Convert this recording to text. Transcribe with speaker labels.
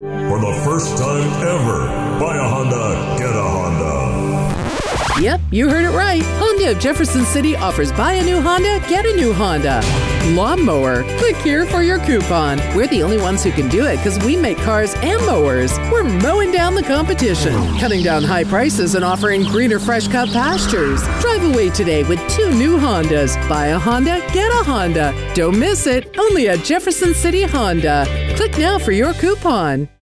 Speaker 1: For the first time ever, buy a Honda, get a Honda.
Speaker 2: Yep, you heard it right. Honda of Jefferson City offers buy a new Honda, get a new Honda. Lawnmower. Click here for your coupon. We're the only ones who can do it because we make cars and mowers. We're mowing down the competition, cutting down high prices and offering greener, fresh-cut pastures. Drive away today with 2 new Hondas. Buy a Honda, get a Honda. Don't miss it. Only at Jefferson City Honda. Click now for your coupon.